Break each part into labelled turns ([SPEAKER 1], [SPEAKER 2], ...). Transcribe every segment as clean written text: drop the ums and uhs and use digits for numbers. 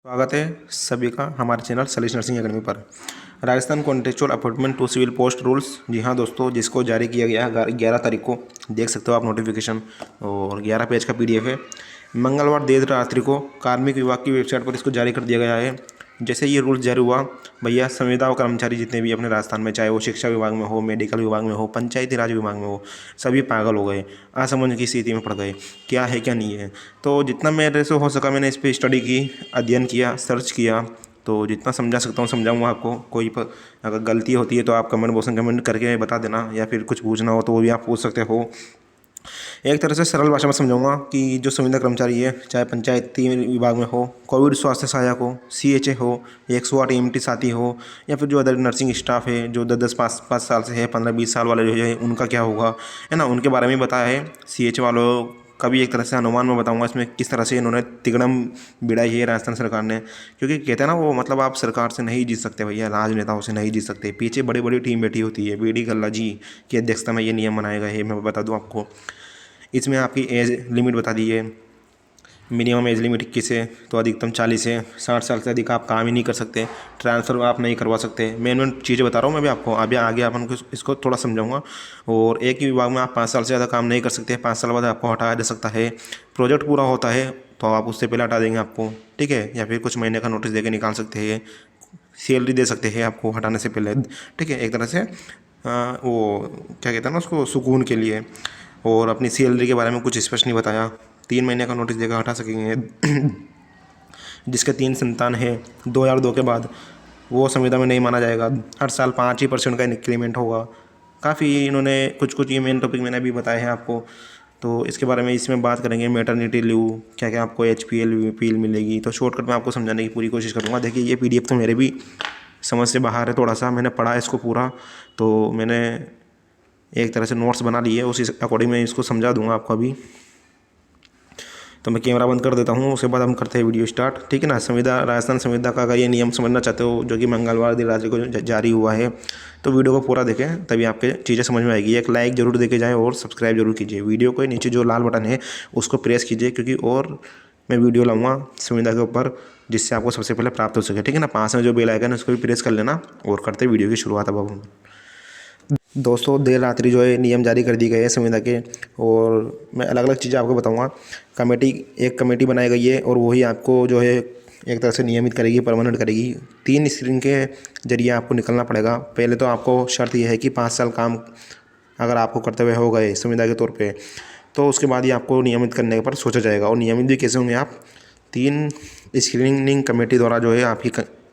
[SPEAKER 1] स्वागत है सभी का हमारे चैनल सलीस नर्सिंग एकेडमी पर। Rajasthan contractual appointment to civil post rules, जी हाँ दोस्तों, जिसको जारी किया गया है 11 तारीख को। देख सकते हो आप नोटिफिकेशन, और 11 पेज का पीडीएफ है। मंगलवार देर रात्रि को कार्मिक विभाग की वेबसाइट पर इसको जारी कर दिया गया है। जैसे ये रूल्स जारी हुआ, भैया संविदा और कर्मचारी जितने भी अपने राजस्थान में, चाहे वो शिक्षा विभाग में हो, मेडिकल विभाग में हो, पंचायती राज विभाग में हो, सभी पागल हो गए, असमंजस की स्थिति में पड़ गए, क्या है क्या नहीं है। तो जितना मेरे से हो सका मैंने इस पर स्टडी की, अध्ययन किया, सर्च किया, तो जितना समझा सकता हूँ समझाऊँगा आपको। अगर गलती होती है तो आप कमेंट बॉक्स में कमेंट करके बता देना, या फिर कुछ पूछना हो तो वो भी आप पूछ सकते हो। एक तरह से सरल भाषा में समझाऊंगा कि जो संविदा कर्मचारी है, चाहे पंचायती विभाग में हो, कोविड स्वास्थ्य सहायक हो, सीएचए हो, 108 ईएमटी साथी हो, या फिर जो अदर नर्सिंग स्टाफ है जो 10-10 5 साल से है, 15-20 साल वाले जो है उनका क्या होगा, है ना, उनके बारे में बताया है। सीएचए वालों का भी एक तरह से अनुमान में बताऊंगा इसमें किस तरह से इन्होंने तिगड़म बिड़ाई है राजस्थान सरकार ने। क्योंकि कहते हैं ना वो, मतलब आप सरकार से नहीं जीत सकते भैया, राजनेताओं से नहीं जीत सकते, पीछे बड़ी बड़ी टीम बैठी होती है। बीडी कल्ला जी की अध्यक्षता में ये नियम बनाए गए हैं, मैं बता दूं आपको। इसमें आपकी एज लिमिट बता दी है। मिनिमम एज लिमिट 21 है, तो अधिकतम 40 है। 60 साल से अधिक आप काम ही नहीं कर सकते, ट्रांसफ़र आप नहीं करवा सकते। मेन चीज़ें बता रहा हूँ मैं भी आपको, अभी आगे अपन को इसको थोड़ा समझाऊंगा। और एक ही विभाग में आप 5 साल से ज़्यादा काम नहीं कर सकते, 5 साल बाद आपको हटाया जा सकता है। प्रोजेक्ट पूरा होता है तो आप उससे पहले हटा देंगे आपको, ठीक है, या फिर कुछ महीने का नोटिस देके निकाल सकते हैं। सैलरी दे सकते हैं आपको हटाने से पहले, ठीक है, एक तरह से वो क्या कहते हैं ना उसको, सुकून के लिए। और अपनी सैलरी के बारे में कुछ स्पष्ट नहीं बताया। 3 महीने का नोटिस देकर हटा सकेंगे। जिसके 3 संतान है 2002 के बाद, वो संविदा में नहीं माना जाएगा। हर साल 5% का इंक्रीमेंट होगा। काफ़ी इन्होंने कुछ कुछ ये मेन टॉपिक मैंने अभी बताए हैं आपको, तो इसके बारे में इसमें बात करेंगे। मैटरनिटी लीव, क्या क्या आपको HPL VPL मिलेगी, तो शॉर्टकट में आपको समझाने की पूरी कोशिश करूँगा। देखिए ये PDF तो मेरे भी समझ से बाहर है थोड़ा सा, मैंने पढ़ा है इसको पूरा, तो मैंने एक तरह से नोट्स बना लिए, उसी अकॉर्डिंग मैं इसको समझा दूंगा आपको अभी। तो मैं कैमरा बंद कर देता हूँ, उसके बाद हम करते हैं वीडियो स्टार्ट, ठीक है ना। संविदा, राजस्थान संविदा का अगर ये नियम समझना चाहते हो जो कि मंगलवार दिन राज्य को जारी हुआ है, तो वीडियो को पूरा देखें, तभी आपके चीज़ें समझ में आएगी। एक लाइक जरूर देके जाएँ और सब्सक्राइब जरूर कीजिए। वीडियो के नीचे जो लाल बटन है उसको प्रेस कीजिए, क्योंकि और मैं वीडियो लाऊंगा संविदा के ऊपर, जिससे आपको सबसे पहले प्राप्त हो सके, ठीक है ना। पास में जो बेल आइकन है उसको भी प्रेस कर लेना, और करते वीडियो की शुरुआत। अब हम दोस्तों देर रात्रि जो है नियम जारी कर दिए गए हैं संविदा के, और मैं अलग अलग चीज़ें आपको बताऊंगा। एक कमेटी बनाई गई है, और वही आपको जो है एक तरह से नियमित करेगी, परमानेंट करेगी। 3 स्क्रीन के जरिए आपको निकलना पड़ेगा। पहले तो आपको शर्त यह है कि 5 साल काम अगर आपको करते हुए हो गए संविदा के तौर पे, तो उसके बाद ही आपको नियमित करने पर सोचा जाएगा। और नियमित भी कैसे होंगे आप, 3 स्क्रीनिंग कमेटी द्वारा जो है आपकी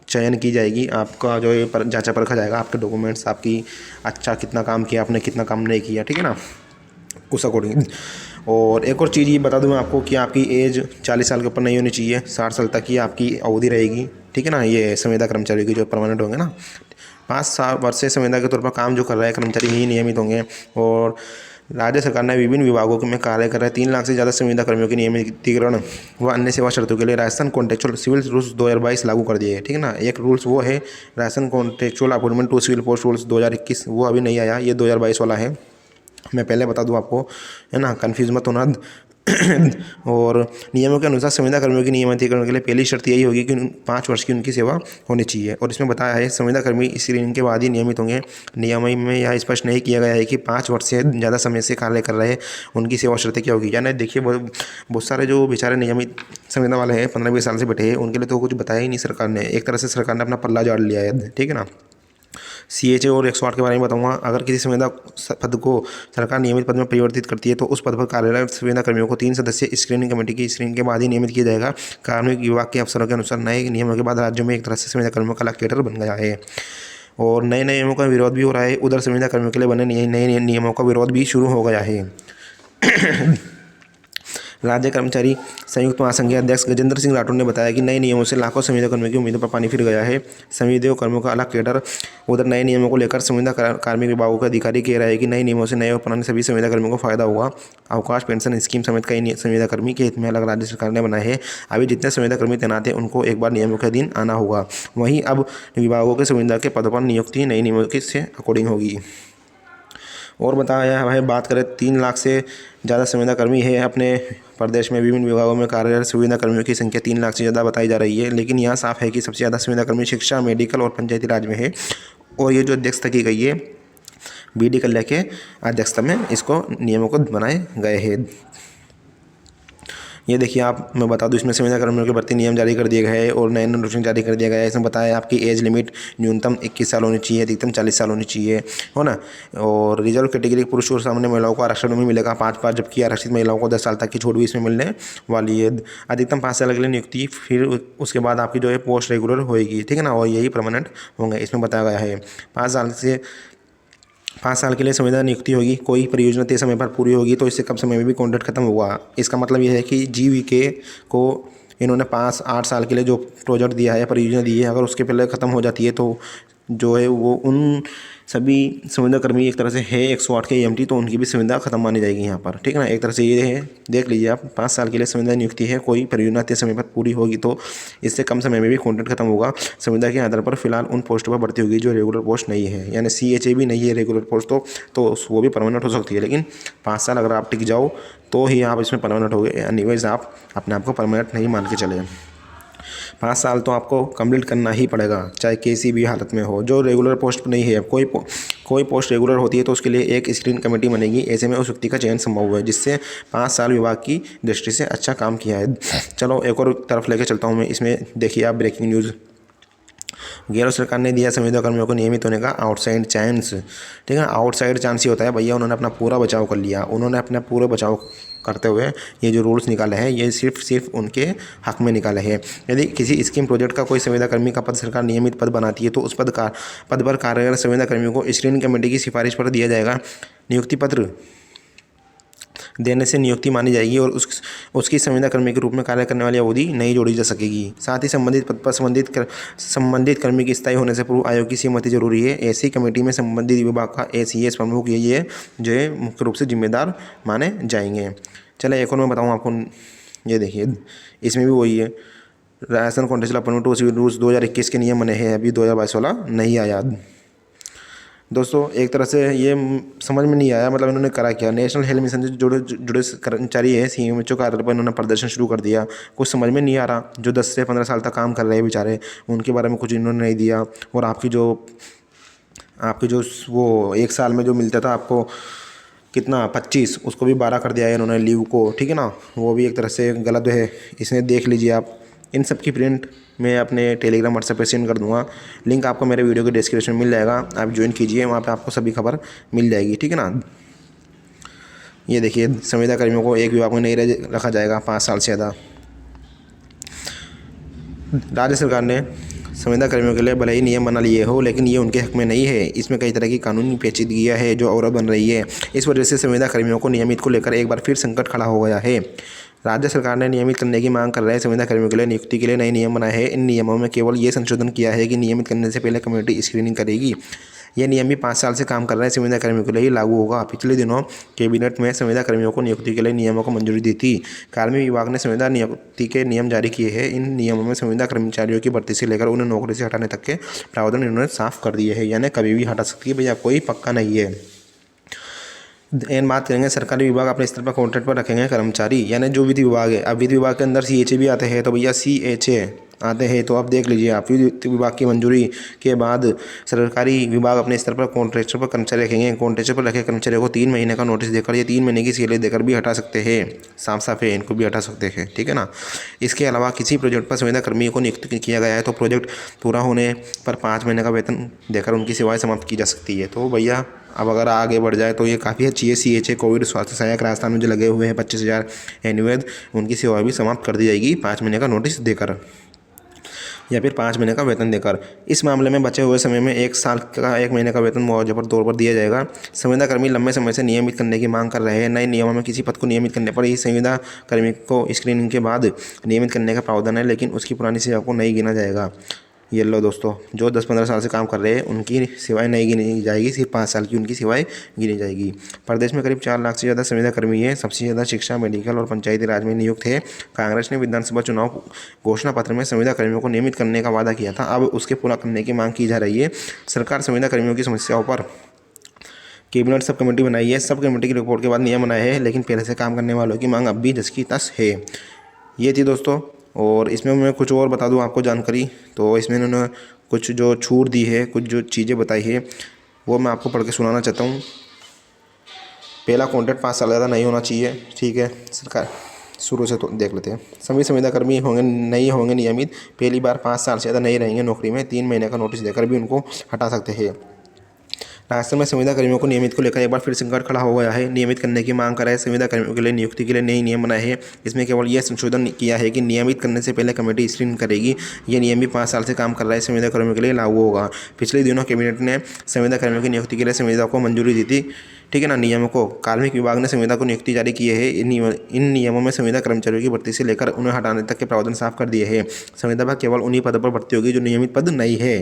[SPEAKER 1] चयन की जाएगी। आपका जो है पर जांचा परखा जाएगा, आपके डॉक्यूमेंट्स, आपकी अच्छा कितना काम किया आपने, कितना काम नहीं किया, ठीक है ना, उस अकॉर्डिंग। और एक और चीज़ ये बता दूं मैं आपको कि आपकी एज 40 साल के ऊपर नहीं होनी चाहिए, 60 साल तक ही आपकी अवधि रहेगी, ठीक है ना। ये संविदा कर्मचारी की जो परमानेंट होंगे ना, 5 वर्ष से संविदा के तौर पर काम जो कर रहे हैं कर्मचारी ही नियमित होंगे। और राज्य सरकार ने विभिन्न विभागों में कार्य कर रहे 3 लाख से ज़्यादा संविदा कर्मियों के नियमितीकरण व अन्य सेवा शर्तों के लिए राजस्थान कॉन्ट्रेक्चुअल सिविल रूल्स 2022 लागू कर दिए हैं, ठीक है ना। एक रूल्स वो है Rajasthan contractual appointment to civil post rules 2021, वो अभी नहीं आया, ये 2022 वाला है। मैं पहले बता दूं आपको, है ना, कन्फ्यूज मत होना। और नियमों के अनुसार संविदा कर्मियों की नियमितीकरण के लिए पहली शर्त यही होगी कि 5 वर्ष की उनकी सेवा होनी चाहिए। और इसमें बताया है संविदा कर्मी स्क्रीनिंग के बाद ही नियमित होंगे। नियम में यह स्पष्ट नहीं किया गया है कि 5 वर्ष से ज़्यादा समय से कार्य कर रहे उनकी सेवा शर्तें क्या होगी। यानी देखिए बहुत सारे जो बेचारे नियमित संविदा वाले हैं 15-20 साल से बैठे हैं, उनके लिए तो कुछ बताया ही नहीं सरकार ने। एक तरह से सरकार ने अपना पल्ला झाड़ लिया है, ठीक है ना। CHA और 108 के बारे में बताऊंगा। अगर किसी संविदा पद को सरकार नियमित पद में परिवर्तित करती है, तो उस पद पर कार्यरत संविदा कर्मियों को 3 सदस्यीय स्क्रीनिंग कमेटी की स्क्रीनिंग के बाद ही नियमित किया जाएगा। कार्मिक विभाग के अफसरों के अनुसार नए नियमों के बाद राज्यों में एक तरह से संविदा कर्मियों का कैडर बन गया है, और नए नए नियमों का विरोध भी हो रहा है। उधर संविदा कर्मियों के लिए बने नए नियमों का विरोध भी शुरू हो गया है। राज्य कर्मचारी संयुक्त महासंघ के अध्यक्ष गजेंद्र सिंह राठौर ने बताया कि नए नियमों से लाखों संविदा कर्मियों की उम्मीदों पर पानी फिर गया है। संविदा कर्मियों का अलग कैडर, उधर नए नियमों को लेकर संविदा कार्मिक विभागों के अधिकारी कह रहे हैं कि नए नियमों से नए और पुराने सभी संविदा कर्मियों को फायदा होगा। अवकाश पेंशन स्कीम समेत कई संविदा कर्मी के हित में अलग राज्य सरकार ने बनाए हैं। अभी जितने संविदा कर्मी तैनात हैं उनको एक बार नियमों के अधीन आना होगा। वहीं अब विभागों के संविदा के पदों पर नियुक्ति नई नियमों से अकॉर्डिंग होगी। और बताया है, बात करें 3 लाख से ज़्यादा संविदा कर्मी है अपने प्रदेश में विभिन्न विभागों में कार्यरत संविदा कर्मियों की संख्या 3 लाख से ज़्यादा बताई जा रही है, लेकिन यहाँ साफ है कि सबसे ज़्यादा संविदा कर्मी शिक्षा, मेडिकल और पंचायती राज में है। और ये जो अध्यक्षता की गई है BD कल्याण के अध्यक्षता में इसको नियमों को बनाए गए हैं। ये देखिए आप, मैं बता दूं, इसमें संविदा कर्मियों के भर्ती नियम जारी कर दिए गए हैं और नए नोटिफिकेशन जारी कर दिया गया है। इसमें बताया है आपकी एज लिमिट न्यूनतम 21 साल होनी चाहिए, अधिकतम 40 साल होनी चाहिए, हो ना। और रिजर्व कैटेगरी पुरुष और सामान्य महिलाओं को आरक्षण में मिलेगा 5 जबकि आरक्षित महिलाओं को 10 साल तक की छूट भी इसमें मिलने वाली है। अधिकतम 5 साल के लिए नियुक्ति, फिर उसके बाद आपकी जो है पोस्ट रेगुलर होएगी, ठीक है ना, और यही परमानेंट होंगे, इसमें बताया गया है। 5 साल के लिए संविदा नियुक्ति होगी। कोई परियोजना तय समय पर पूरी होगी तो इससे कम समय में भी कॉन्ट्रैक्ट खत्म होगा। इसका मतलब यह है कि GVK को इन्होंने 5-8 साल के लिए जो प्रोजेक्ट दिया है, परियोजना दी है, अगर उसके पहले ख़त्म हो जाती है तो जो है वो उन सभी संविदा कर्मी एक तरह से है 108 के EMT, तो उनकी भी संविदा खत्म मानी जाएगी यहाँ पर, ठीक है ना। एक तरह से ये है, देख लीजिए आप, 5 साल के लिए संविदा नियुक्ति है। कोई परियोजना तय समय पर पूरी होगी तो इससे कम समय में भी कॉन्ट्रैक्ट खत्म होगा। संविदा के आधार पर फिलहाल उन पोस्टों पर भर्ती होगी जो रेगुलर पोस्ट नहीं है, यानी CHA भी नहीं है रेगुलर पोस्ट, तो वो भी परमानेंट हो सकती है। लेकिन 5 साल अगर आप टिक जाओ तो ही आप इसमें परमानेंट हो गए, अनिवार्य आप अपने आप को परमानेंट नहीं मान के चले। 5 साल तो आपको कंप्लीट करना ही पड़ेगा, चाहे किसी भी हालत में हो। जो रेगुलर पोस्ट नहीं है, कोई पोस्ट रेगुलर होती है तो उसके लिए एक स्क्रीनिंग कमेटी बनेगी। ऐसे में उस व्यक्ति का चयन संभव है जिससे 5 साल विभाग की दृष्टि से अच्छा काम किया है। चलो एक और तरफ लेके चलता हूँ मैं। इसमें देखिए आप, ब्रेकिंग न्यूज़, गैर सरकार ने दिया संविदा कर्मियों को नियमित होने का आउटसाइड चांस, ठीक है। आउटसाइड चांस ही होता है भैया, उन्होंने अपना पूरा बचाव कर लिया। उन्होंने अपना पूरा बचाव करते हुए ये जो रूल्स निकाले हैं ये सिर्फ उनके हक में निकाले हैं। यदि किसी स्कीम प्रोजेक्ट का कोई संविदा कर्मी का पद सरकार नियमित पद बनाती है तो उस पद पर कार्यरत संविदा कर्मियों को स्क्रीनिंग कमेटी की सिफारिश पर दिया जाएगा नियुक्ति पत्र देने से नियुक्ति मानी जाएगी और उसकी संविदा कर्मी के रूप में कार्य करने वाली अवधि नहीं जोड़ी जा सकेगी। साथ ही संबंधित पद पर संबंधित कर्मी के स्थायी होने से पूर्व आयोग की सहमति जरूरी है। ऐसी कमेटी में संबंधित विभाग का ACS प्रमुख ये जो है मुख्य रूप से जिम्मेदार माने जाएंगे। चले एक और मैं बताऊँ आपको, ये देखिए इसमें भी वही है, Rajasthan contractual appointment to civil rules 2021 के नियम बने हैं, अभी 2022 वाला नहीं आया। दोस्तों एक तरह से ये समझ में नहीं आया, मतलब इन्होंने करा क्या। नेशनल हेल्थ मिशन से जुड़े कर्मचारी है CMHO कार्यालय पर इन्होंने प्रदर्शन शुरू कर दिया। कुछ समझ में नहीं आ रहा। जो 10 से 15 साल तक काम कर रहे हैं बेचारे, उनके बारे में कुछ इन्होंने नहीं दिया। और आपकी जो वो 1 साल में जो मिलता था आपको कितना 25, उसको भी 12 कर दिया है इन्होंने लीव को, ठीक है ना। वो भी एक तरह से गलत है। इसमें देख लीजिए आप, इन सब की प्रिंट मैं अपने टेलीग्राम व्हाट्सएप पे सेंड कर दूंगा। लिंक आपको मेरे वीडियो के डिस्क्रिप्शन में मिल जाएगा, आप ज्वाइन कीजिए, वहाँ पे आपको सभी खबर मिल जाएगी, ठीक है ना। ये देखिए संविदा कर्मियों को एक विभाग में नहीं रखा जाएगा 5 साल से ज़्यादा। राज्य सरकार ने संविदा कर्मियों के लिए भले ही नियम बना लिए हो, लेकिन ये उनके हक में नहीं है। इसमें कई तरह की कानूनी पेचीदगियां है जो अवरोध बन रही है। इस वजह से संविदा कर्मियों को नियमित को लेकर एक बार फिर संकट खड़ा हो गया है। राज्य सरकार ने नियमित करने की मांग कर रहे संविदा कर्मियों के लिए नियुक्ति के लिए नए नियम बनाए हैं। इन नियमों में केवल ये संशोधन किया है कि नियमित करने से पहले कमेटी स्क्रीनिंग करेगी। यह नियम भी 5 साल से काम कर रहे संविदा कर्मियों के लिए ही लागू होगा। पिछले दिनों कैबिनेट में संविदा कर्मियों को नियुक्ति के लिए नियमों को मंजूरी दी थी। कार्मिक विभाग ने संविदा नियुक्ति के नियम जारी किए हैं। इन नियमों में संविदा कर्मचारियों की भर्ती से लेकर उन्हें नौकरी से हटाने तक के प्रावधान इन्होंने साफ कर दिए हैं, यानी कभी भी हटा सकती है भैया, कोई पक्का नहीं है। एन बात करेंगे सरकारी विभाग अपने स्तर पर कॉन्ट्रैक्ट पर रखेंगे कर्मचारी, यानी जो विधि विभाग है। अब विधि विभाग के अंदर CHA भी आते हैं, तो भैया CHA आते हैं तो अब देख लीजिए आप, विधि विभाग की मंजूरी के बाद सरकारी विभाग अपने स्तर पर कॉन्ट्रैक्टर पर कर्मचारी रखेंगे। कॉन्ट्रैक्टर पर रखे कर्मचारियों को 3 महीने का नोटिस देकर या 3 महीने की सैलरी देकर भी हटा सकते हैं। साफ साफ है, इनको भी हटा सकते हैं, ठीक है ना। इसके अलावा किसी प्रोजेक्ट पर संविदा कर्मी को नियुक्त किया गया है तो प्रोजेक्ट पूरा होने पर 5 महीने का वेतन देकर उनकी सेवाएं समाप्त की जा सकती है। तो भैया अब अगर आगे बढ़ जाए तो ये काफ़ी अच्छी है। CHA कोविड स्वास्थ्य सहायक राजस्थान में जो लगे हुए हैं 25,000 एनुअल, उनकी सेवा भी समाप्त कर दी जाएगी 5 महीने का नोटिस देकर या फिर 5 महीने का वेतन देकर। इस मामले में बचे हुए समय में 1 महीने का वेतन मुआवजे पर तौर पर दिया जाएगा। संविदा कर्मी लंबे समय से नियमित करने की मांग कर रहे हैं। नए नियमों में किसी पद को नियमित करने पर ही संविदा कर्मी को स्क्रीनिंग के बाद नियमित करने का प्रावधान है, लेकिन उसकी पुरानी सेवा को नहीं गिना जाएगा। ये लो दोस्तों, जो 10-15 साल से काम कर रहे हैं उनकी सेवाएं नहीं गिनी जाएगी, सिर्फ 5 साल की उनकी सेवाएं गिनी जाएगी। प्रदेश में करीब 4 लाख से ज़्यादा संविदा कर्मी हैं। सबसे ज़्यादा शिक्षा, मेडिकल और पंचायती राज में नियुक्त है। कांग्रेस ने विधानसभा चुनाव घोषणा पत्र में संविदा कर्मियों को नियमित करने का वादा किया था, अब उसके पूरा करने की मांग की जा रही है। सरकार संविदा कर्मियों की समस्याओं कैबिनेट सब कमेटी बनाई है, सब कमेटी की रिपोर्ट के बाद नियम बनाए हैं, लेकिन पहले से काम करने वालों की मांग अब भी 10 की 10 है। ये थी दोस्तों। और इसमें मैं कुछ और बता दूं आपको जानकारी, तो इसमें इन्होंने कुछ जो छूट दी है, कुछ जो चीज़ें बताई है, वो मैं आपको पढ़ के सुनाना चाहता हूँ। पहला कॉन्ट्रैक्ट 5 साल ज़्यादा नहीं होना चाहिए, ठीक है। सरकार शुरू से तो देख लेते हैं। सभी संविदा कर्मी होंगे नहीं होंगे नियमित, पहली बार 5 साल से ज़्यादा नहीं रहेंगे नौकरी में, 3 महीने का नोटिस देकर भी उनको हटा सकते हैं। राजस्थान में संविदा कर्मियों को नियमित को लेकर एक बार फिर संकट खड़ा हो गया है। नियमित करने की मांग कर रहे संविदा कर्मियों के लिए नियुक्ति के लिए नई नियम बनाए हैं। इसमें केवल यह संशोधन किया है कि नियमित करने से पहले कमेटी स्क्रीन करेगी। यह नियम भी 5 साल से काम कर रहे संविदा कर्मियों के लिए लागू होगा। पिछले दिनों कैबिनेट ने संविदा कर्मियों की नियुक्ति के लिए संविदा को मंजूरी दी थी, ठीक है ना। नियमों को कार्मिक विभाग ने संविदा को नियुक्ति जारी की है। इन नियमों में संविदा कर्मचारियों की भर्ती से लेकर उन्हें हटाने तक के प्रावधान साफ कर दिए हैं। संविदा पर केवल उन्हीं पदों पर भर्ती होगी जो नियमित पद नहीं है।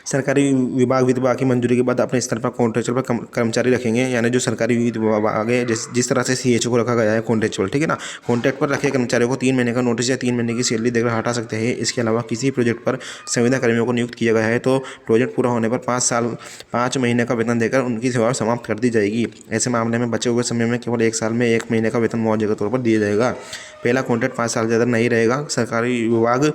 [SPEAKER 1] सरकारी विभाग की मंजूरी के बाद अपने स्तर पर कॉन्ट्रेक्चुअल पर कर्मचारी रखेंगे, यानी जो सरकारी विभाग है, जिस तरह से सीएचओ को रखा गया है कॉन्ट्रेक्चुअल, ठीक है ना। कॉन्ट्रैक्ट पर रखे कर्मचारियों को 3 महीने का नोटिस या 3 महीने की सैलरी देकर हटा सकते हैं। इसके अलावा किसी प्रोजेक्ट पर संविदा कर्मियों को नियुक्त किया गया है तो प्रोजेक्ट पूरा होने पर 5 महीने का वेतन देकर उनकी सेवा समाप्त कर दी जाएगी। ऐसे मामले में बचे हुए समय में केवल 1 साल में 1 महीने का वेतन मुआवजे के तौर पर दिया जाएगा। पहला कॉन्ट्रैक्ट 5 साल से ज़्यादा नहीं रहेगा। सरकारी विभाग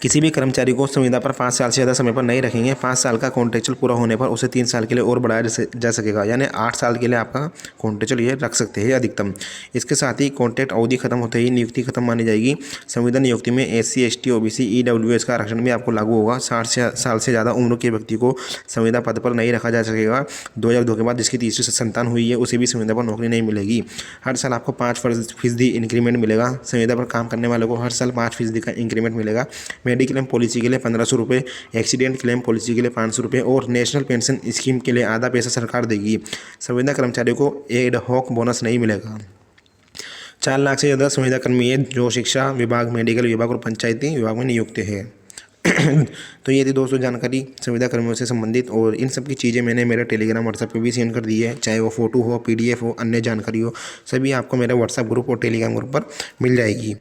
[SPEAKER 1] किसी भी कर्मचारी को संविदा पर 5 साल से ज़्यादा समय पर नहीं रखेंगे। 5 साल का कॉन्ट्रेक्चुअल पूरा होने पर उसे 3 साल के लिए और बढ़ाया जा सकेगा, यानी 8 साल के लिए आपका कॉन्ट्रेक्चुअल ये रख सकते हैं अधिकतम। इसके साथ ही कॉन्ट्रैक्ट अवधि खत्म होते ही नियुक्ति खत्म मानी जाएगी। संविदा नियुक्ति में SC ST OBC EWS का आरक्षण भी आपको लागू होगा। 60 साल से ज़्यादा उम्र के व्यक्ति को संविदा पद पर नहीं रखा जा सकेगा। 2002 के बाद जिसकी तीसरी संतान हुई है उसे भी संविदा पर नौकरी नहीं मिलेगी। हर साल आपको 5% इंक्रीमेंट मिलेगा। संविदा पर काम करने वालों को हर साल 5% का इंक्रीमेंट मिलेगा। मेडिक्लेम पॉलिसी के लिए 1500 रुपये, एक्सीडेंट क्लेम पॉलिसी के लिए 500 रुपये और नेशनल पेंशन स्कीम के लिए आधा पैसा सरकार देगी। संविदा कर्मचारियों को एड हॉक बोनस नहीं मिलेगा। 4 लाख से ज़्यादा संविदा कर्मी है जो शिक्षा विभाग, मेडिकल विभाग और पंचायती विभाग में नियुक्त है। तो ये थी दोस्तों जानकारी संविदा कर्मियों से संबंधित, और इन सब की चीज़ें मैंने मेरे टेलीग्राम व्हाट्सएप पे भी सेंड कर दी है, चाहे वो फ़ोटो हो, PDF हो, अन्य जानकारी हो, सभी आपको मेरे व्हाट्सएप ग्रुप और टेलीग्राम ग्रुप पर मिल जाएगी।